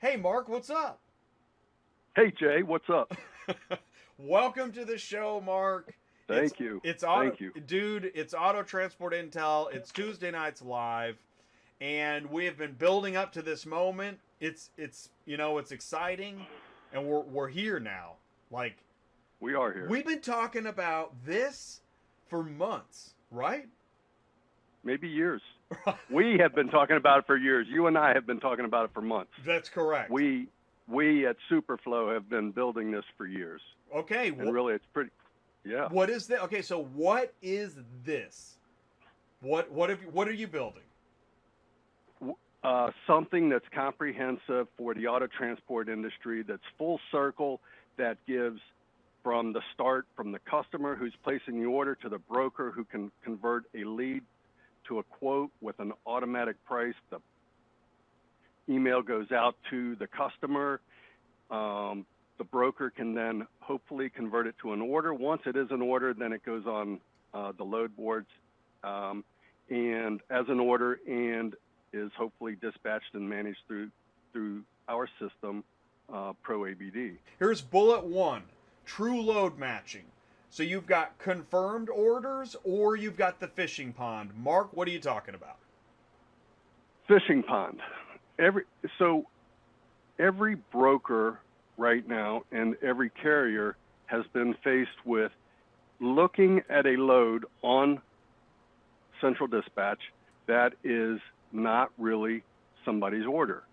Hey, Mark, what's up? Hey Jay, what's up? Welcome to the show, Mark. It's Thank you. it's auto Thank you. dude, it's Auto Transport Intel. It's Tuesday nights live, and we have been building up to this moment. It's exciting, and we're here now. Like, We are here. we've been talking about this for months, right? Maybe years. We have been talking about it for years. You and I have been talking about it for months. That's correct. We at Superflow have been building this for years. Okay, And really it's pretty yeah. what is this? Okay, so what is this? What are you building? Something that's comprehensive for the auto transport industry, that's full circle, that gives from the start, from the customer who's placing the order to the broker who can convert a lead to a quote with an automatic price. The email goes out to the customer. The broker can then hopefully convert it to an order. Once it is an order, then it goes on the load boards and as an order, and is hopefully dispatched and managed through our system, ProABD. Here's bullet one: true load matching. So you've got confirmed orders, or you've got the fishing pond. Mark, what are you talking about? Fishing pond. So every broker right now and every carrier has been faced with looking at a load on central dispatch that is not really somebody's order.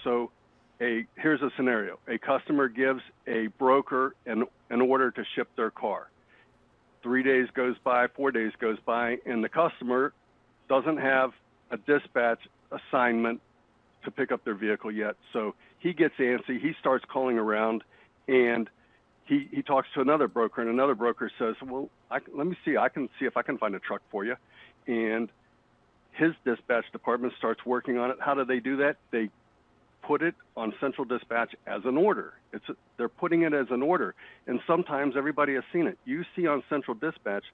So here's a scenario. A customer gives a broker an order to ship their car. 3 days goes by, 4 days goes by, and the customer doesn't have a dispatch assignment to pick up their vehicle yet. So he gets antsy. He starts calling around, and he talks to another broker, and another broker says, well, let me see. I can see if I can find a truck for you. And his dispatch department starts working on it. How do they do that? They put it on central dispatch as an order. They're putting it as an order. And sometimes everybody has seen it. You see on central dispatch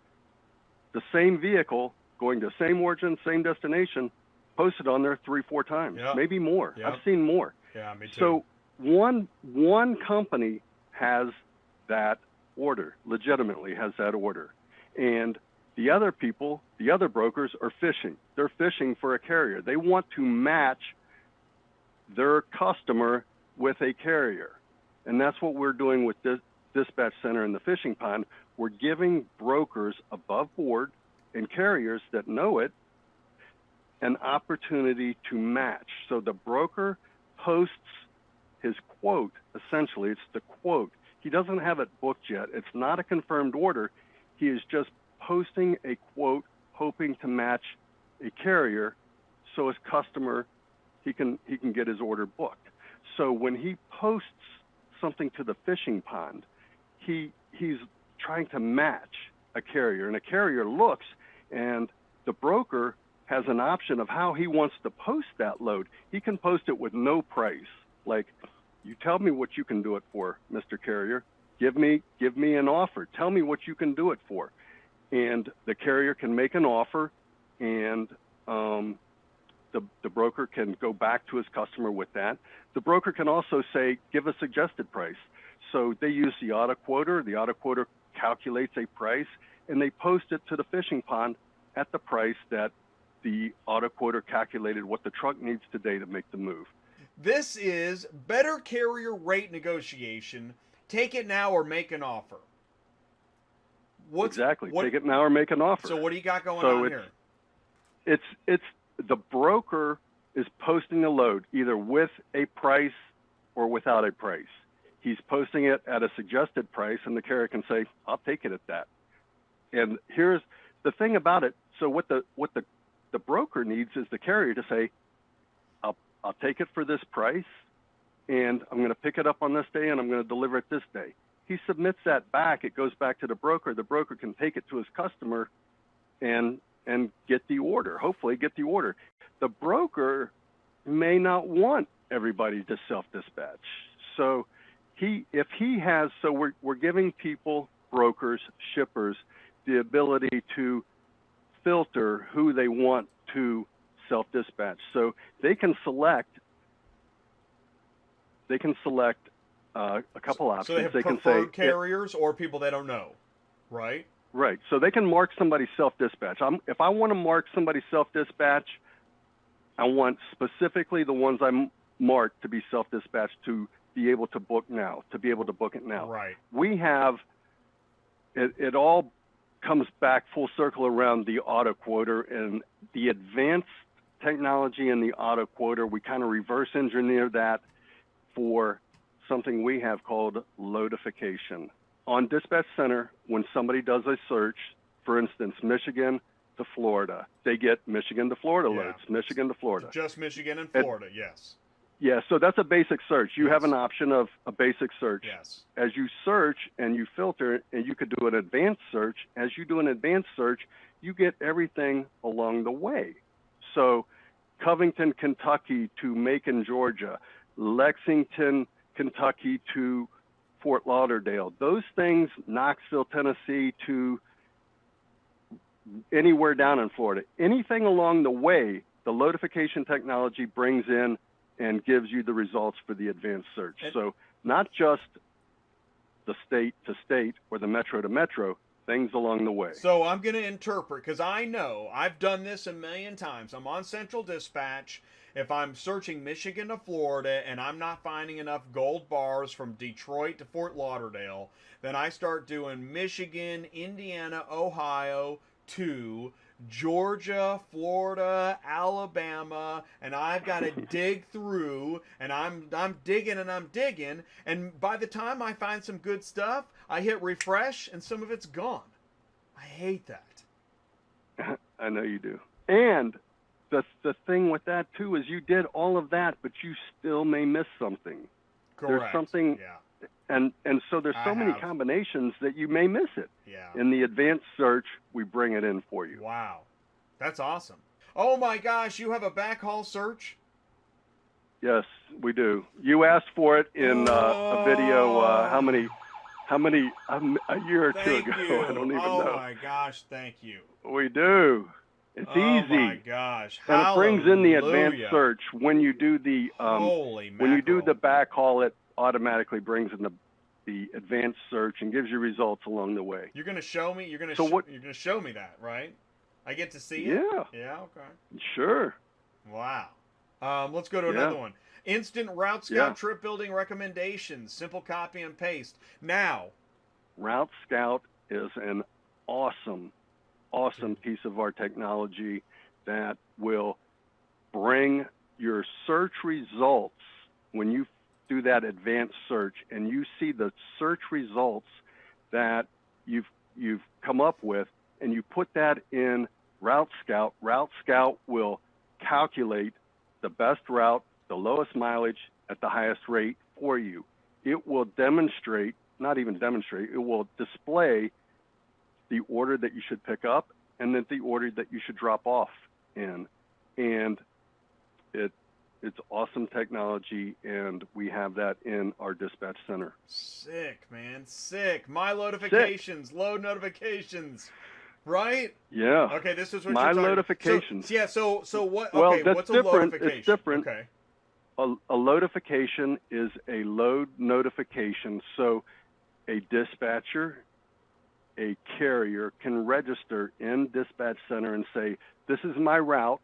the same vehicle going to same origin, same destination, posted on there 3-4 times, Yep. maybe more. Yep. I've seen more. Yeah, me too. So one company has that order, legitimately has that order. And the other people, the other brokers are fishing. They're fishing for a carrier. They want to match their customer with a carrier. And that's what we're doing with this dispatch center in the fishing pond. We're giving brokers above board and carriers that know it an opportunity to match. So the broker posts his quote, essentially, it's the quote. He doesn't have it booked yet. It's not a confirmed order. He is just posting a quote, hoping to match a carrier so his customer, he can get his order booked. So when he posts something to the fishing pond, he's trying to match a carrier, and a carrier looks, and the broker has an option of how he wants to post that load. He can post it with no price. Like, you tell me what you can do it for, Mr. Carrier. Give me an offer. Tell me what you can do it for. And the carrier can make an offer, and the broker can go back to his customer with that. The broker can also say, give a suggested price. So they use the auto quoter. The auto quoter calculates a price, and they post it to the fishing pond at the price that the auto quoter calculated what the truck needs today to make the move. This is better carrier rate negotiation. Take it now or make an offer. Exactly. Take it now or make an offer. So what do you got going on here? It's the broker is posting a load either with a price or without a price. He's posting it at a suggested price, and the carrier can say, I'll take it at that. And here's the thing about it. So what the broker needs is the carrier to say, I'll take it for this price, and I'm going to pick it up on this day, and I'm going to deliver it this day. He submits that back. It goes back to the broker. The broker can take it to his customer and get the order, hopefully get the order. The broker may not want everybody to self-dispatch. So we're giving people, brokers, shippers, the ability to filter who they want to self-dispatch. So they can select they can select a couple options. So they have can preferred say carriers or people they don't know, right? Right. So they can mark somebody self-dispatch. If I want to mark somebody self-dispatch, I want specifically the ones I'm marked to be self-dispatched to be able to book now, to be able to book it now. Right. We have, it all comes back full circle around the auto quoter and the advanced technology in the auto quoter. We kind of reverse engineer that for something we have called loadification. On Dispatch Center, when somebody does a search, for instance, Michigan to Florida, they get Michigan to Florida loads, Michigan to Florida. Just Michigan and Florida, yes. Yeah, so that's a basic search. You Yes. have an option of a basic search. Yes. As you search and you filter, and you could do an advanced search, as you do an advanced search, you get everything along the way. So Covington, Kentucky to Macon, Georgia, Lexington, Kentucky to Fort Lauderdale, those things, Knoxville, Tennessee to anywhere down in Florida, anything along the way, the loadification technology brings in and gives you the results for the advanced search. So not just the state to state or the metro to metro, things along the way. So I'm going to interpret, because I know I've done this a million times. I'm on Central Dispatch. If I'm searching Michigan to Florida and I'm not finding enough gold bars from Detroit to Fort Lauderdale, then I start doing Michigan, Indiana, Ohio to Georgia, Florida, Alabama, and I've got to dig through, and I'm digging and I'm digging, and by the time I find some good stuff, I hit refresh and some of it's gone. I hate that. I know you do. And the thing with that too is you did all of that, but you still may miss something. Correct. There's something, and so there's so many combinations that you may miss it. Yeah. In the advanced search, we bring it in for you. Wow, that's awesome. Oh my gosh, you have a backhaul search? Yes, we do. You asked for it in a video. How many? A year or two ago. You. I don't even know. know. Oh my gosh, thank you. We do. It's easy. Oh my gosh. And it brings in the advanced Hallelujah. search when you do the Holy when you do mackerel. the backhaul. It automatically brings in the advanced search and gives you results along the way. You're gonna show me. You're gonna. So what? You're gonna show me that, right? I get to see it. Yeah. Yeah. Okay. Sure. Wow. Let's go to another one. Instant Route Scout trip building recommendations. Simple copy and paste. Now, Route Scout is an awesome piece of our technology that will bring your search results when you do that advanced search and you see the search results that you've come up with and you put that in Route Scout. Route Scout will calculate the best route, the lowest mileage at the highest rate for you. It will demonstrate, not even demonstrate, it will display the order that you should pick up and then the order that you should drop off in. And it's awesome technology, and we have that in our dispatch center. Sick, man, sick. My notifications, load notifications, right? Yeah. Okay, this is what My you're talking notifications. So what? Well, okay, that's what's different. a notification? It's different. Okay. A loadification is a load notification. So a dispatcher, a carrier can register in dispatch center and say, this is my route.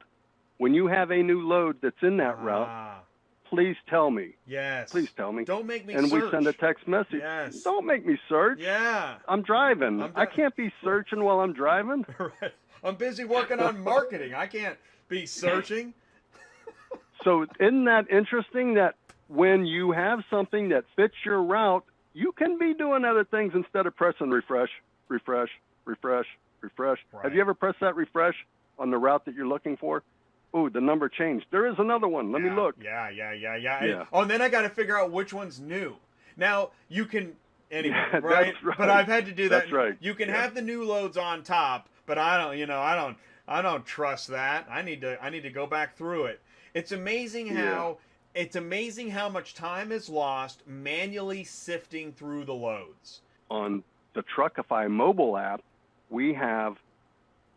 When you have a new load that's in that route, please tell me. Yes. Please tell me. Don't make me and search. we send a text message. Yes. Don't make me search. Yeah. I'm driving. I can't be searching while I'm driving. Right. I'm busy working on marketing. I can't be searching. So isn't that interesting that when you have something that fits your route, you can be doing other things instead of pressing refresh, refresh, refresh, refresh. Right. Have you ever pressed that refresh on the route that you're looking for? Oh, the number changed. There is another one. Let me look. Yeah. Yeah. And then I got to figure out which one's new. Now, you can, anyway, Yeah, right? that's right. But I've had to do that. That's right. You can have the new loads on top, but I don't trust that. I need to go back through it. It's amazing how much time is lost manually sifting through the loads. On the Truckify mobile app, we have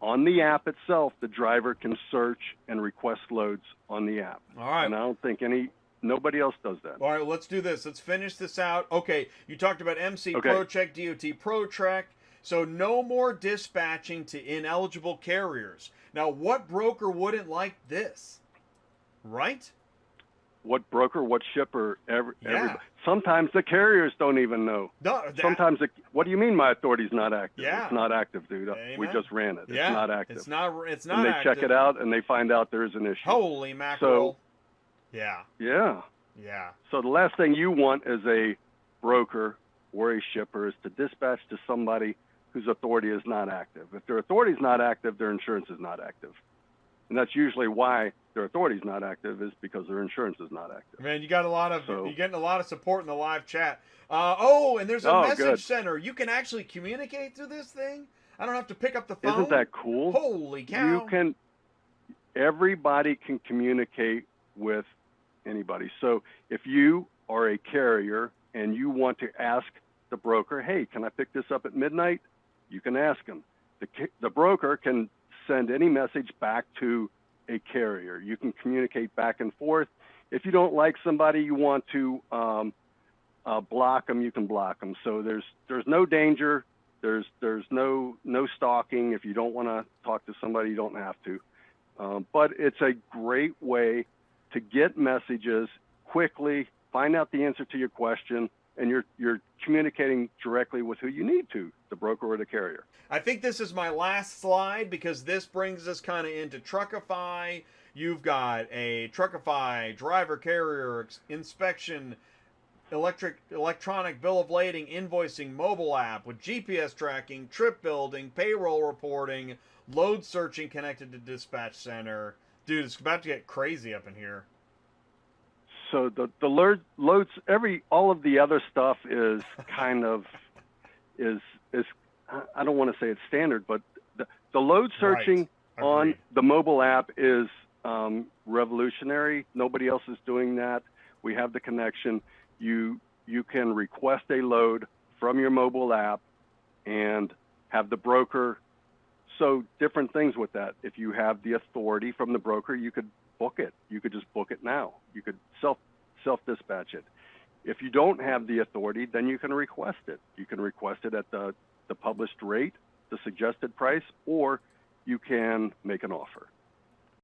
on the app itself, the driver can search and request loads on the app. All right. And I don't think Nobody else does that. All right, let's do this. Let's finish this out. Okay, you talked about MC, Okay. ProCheck, DOT, ProTrack. So no more dispatching to ineligible carriers. Now, what broker wouldn't like this? Right? What broker, what shipper, Yeah. everybody. Sometimes the carriers don't even know. No, Sometimes, what do you mean my authority's not active? Yeah. It's not active, dude. Amen. We just ran it. Yeah, It's not active. It's not And they active. check it out and they find out there is an issue. Holy mackerel. Yeah. Yeah. Yeah. So the last thing you want as a broker or a shipper is to dispatch to somebody whose authority is not active. If their authority is not active, their insurance is not active. And that's usually why their authority is not active, is because their insurance is not active. Man, you got a lot of So- you're getting a lot of support in the live chat. And there's a Oh, message good. center. You can actually communicate through this thing. I don't have to pick up the phone. Isn't that cool? Holy cow! Everybody can communicate with anybody. So if you are a carrier and you want to ask the broker, hey, can I pick this up at midnight? You can ask them. The broker can send any message back to a carrier. You can communicate back and forth. If you don't like somebody, you want to block them, you can block them. So there's no danger. There's no stalking. If you don't want to talk to somebody, you don't have to. But it's a great way to get messages quickly, find out the answer to your question, and you're communicating directly with who you need to, the broker or the carrier. I think this is my last slide because this brings us kind of into Truckify. You've got a Truckify driver carrier inspection, electronic bill of lading, invoicing mobile app with GPS tracking, trip building, payroll reporting, load searching connected to dispatch center. Dude, it's about to get crazy up in here. So the loads, all of the other stuff is kind of is I don't want to say it's standard, but the load searching on Agreed. the mobile app is revolutionary. Nobody else is doing that. We have the connection. You can request a load from your mobile app and have the broker. So different things with that. If you have the authority from the broker, you could book it. You could just book it now. You could self-dispatch it. If you don't have the authority, then you can request it. You can request it at the published rate, the suggested price, or you can make an offer.